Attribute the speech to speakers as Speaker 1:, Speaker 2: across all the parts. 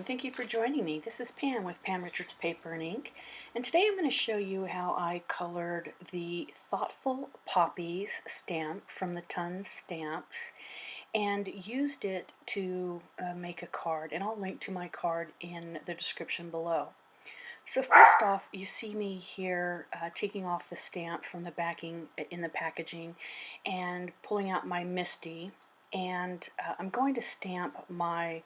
Speaker 1: Thank you for joining me. This is Pam with Pam Richards Paper and Ink, and today I'm going to show you how I colored the Thoughtful Poppies stamp from the Tons Stamps and used it to make a card, and I'll link to my card in the description below. So first off, you see me here taking off the stamp from the backing in the packaging and pulling out my MISTI, and I'm going to stamp my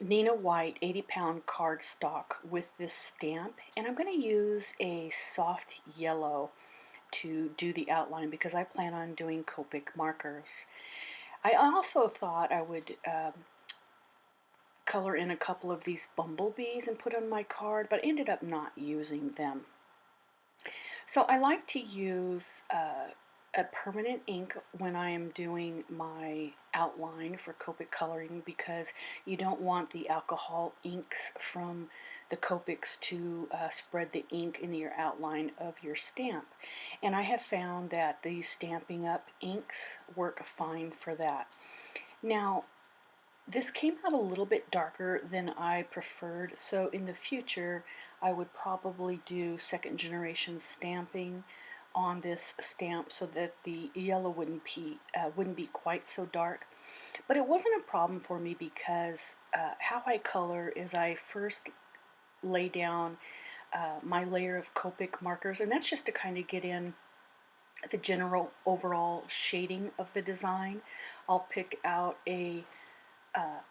Speaker 1: Nina White 80-pound cardstock with this stamp, and I'm going to use a soft yellow to do the outline because I plan on doing Copic markers. I also thought I would color in a couple of these bumblebees and put on my card, but I ended up not using them. So I like to use a permanent ink when I am doing my outline for Copic coloring because you don't want the alcohol inks from the Copics to spread the ink in your outline of your stamp. And I have found that these Stampin' Up! Inks work fine for that. Now, this came out a little bit darker than I preferred, so in the future I would probably do second generation stamping on this stamp so that the yellow wouldn't be quite so dark. But it wasn't a problem for me because how I color is I first lay down my layer of Copic markers, and that's just to kind of get in the general overall shading of the design. I'll pick out a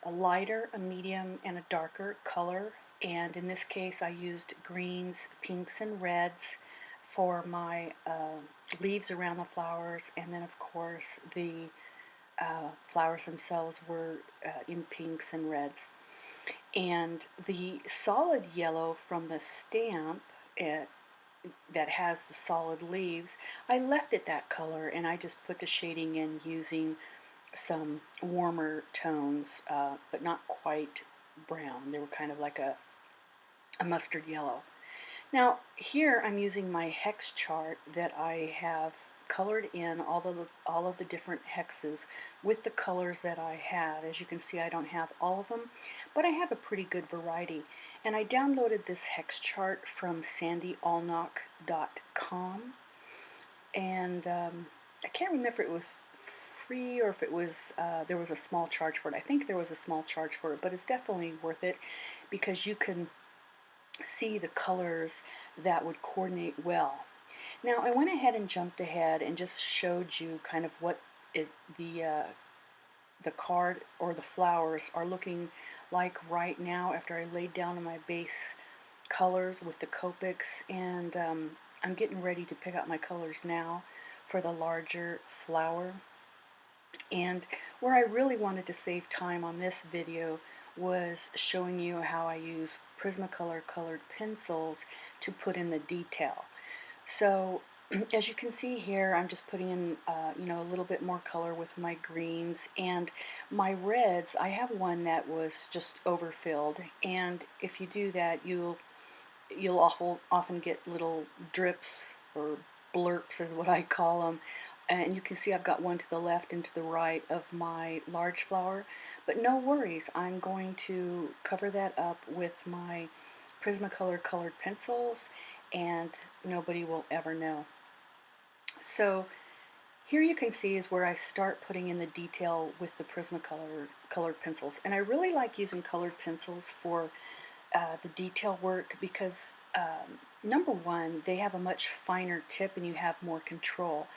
Speaker 1: lighter, a medium, and a darker color, and in this case I used greens, pinks, and reds for my leaves around the flowers, and then of course the flowers themselves were in pinks and reds. And the solid yellow from the stamp that has the solid leaves, I left it that color and I just put the shading in using some warmer tones, but not quite brown. They were kind of like a mustard yellow. Now here I'm using my hex chart that I have colored in all of the different hexes with the colors that I have. As you can see, I don't have all of them, but I have a pretty good variety. And I downloaded this hex chart from sandyallnock.com, and I can't remember if it was free or if it was there was a small charge for it. I think there was a small charge for it, but it's definitely worth it because you can see the colors that would coordinate well. Now I went ahead and jumped ahead and just showed you kind of what the card or the flowers are looking like right now after I laid down my base colors with the Copics, and I'm getting ready to pick out my colors now for the larger flower. And where I really wanted to save time on this video was showing you how I use Prismacolor colored pencils to put in the detail. So as you can see here, I'm just putting in a little bit more color with my greens, and my reds, I have one that was just overfilled, and if you do that, you'll often get little drips or blurps is what I call them. And you can see I've got one to the left and to the right of my large flower, but no worries, I'm going to cover that up with my Prismacolor colored pencils and nobody will ever know. So here you can see is where I start putting in the detail with the Prismacolor colored pencils, and I really like using colored pencils for the detail work because number one, they have a much finer tip and you have more control.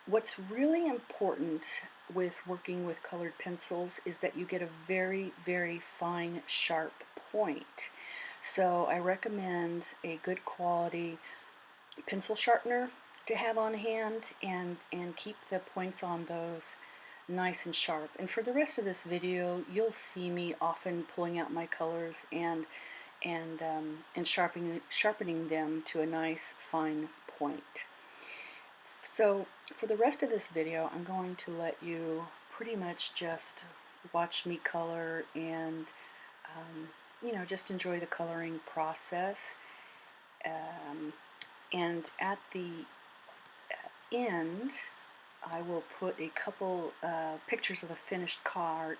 Speaker 1: What's really important with working with colored pencils is that you get a very, very fine, sharp point. So I recommend a good quality pencil sharpener to have on hand and keep the points on those nice and sharp. And for the rest of this video, you'll see me often pulling out my colors and sharpening them to a nice fine point. So for the rest of this video, I'm going to let you pretty much just watch me color and just enjoy the coloring process. And at the end, I will put a couple pictures of the finished card,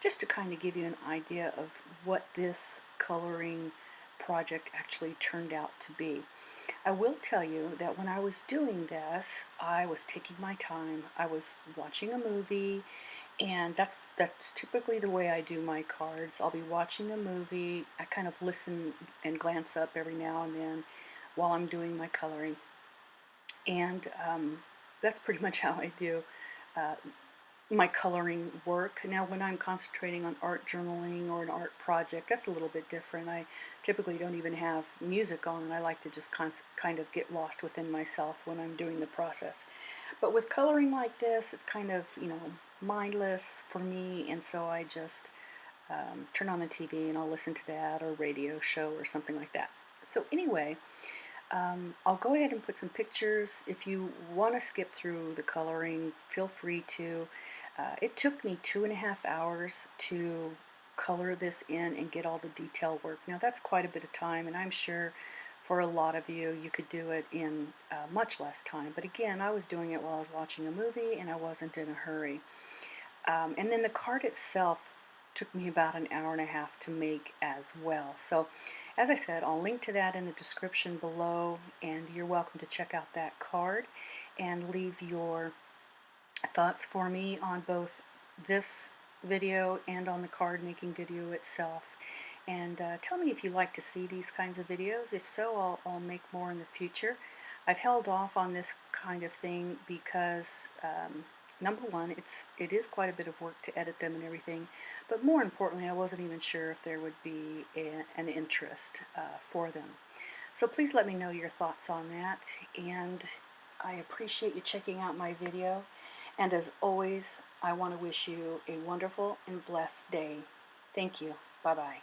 Speaker 1: just to kind of give you an idea of what this coloring project actually turned out to be. I will tell you that when I was doing this, I was taking my time. I was watching a movie, and that's typically the way I do my cards. I'll be watching a movie. I kind of listen and glance up every now and then while I'm doing my coloring, and that's pretty much how I do uh, my coloring work. Now, when I'm concentrating on art journaling or an art project, that's a little bit different. I typically don't even have music on, and I like to just kind of get lost within myself when I'm doing the process. But with coloring like this, it's kind of, mindless for me, and so I just turn on the TV and I'll listen to that or radio show or something like that. So anyway, I'll go ahead and put some pictures. If you want to skip through the coloring, feel free to. It took me 2.5 hours to color this in and get all the detail work. Now that's quite a bit of time, and I'm sure for a lot of you, you could do it in much less time. But again, I was doing it while I was watching a movie, and I wasn't in a hurry. And then the card itself took me about an hour and a half to make as well. So as I said, I'll link to that in the description below, and you're welcome to check out that card and leave your thoughts for me on both this video and on the card making video itself. And tell me if you like to see these kinds of videos. If so, I'll make more in the future. I've held off on this kind of thing because number one, it is quite a bit of work to edit them and everything, but more importantly, I wasn't even sure if there would be an interest for them. So please let me know your thoughts on that, and I appreciate you checking out my video. And as always, I want to wish you a wonderful and blessed day. Thank you. Bye-bye.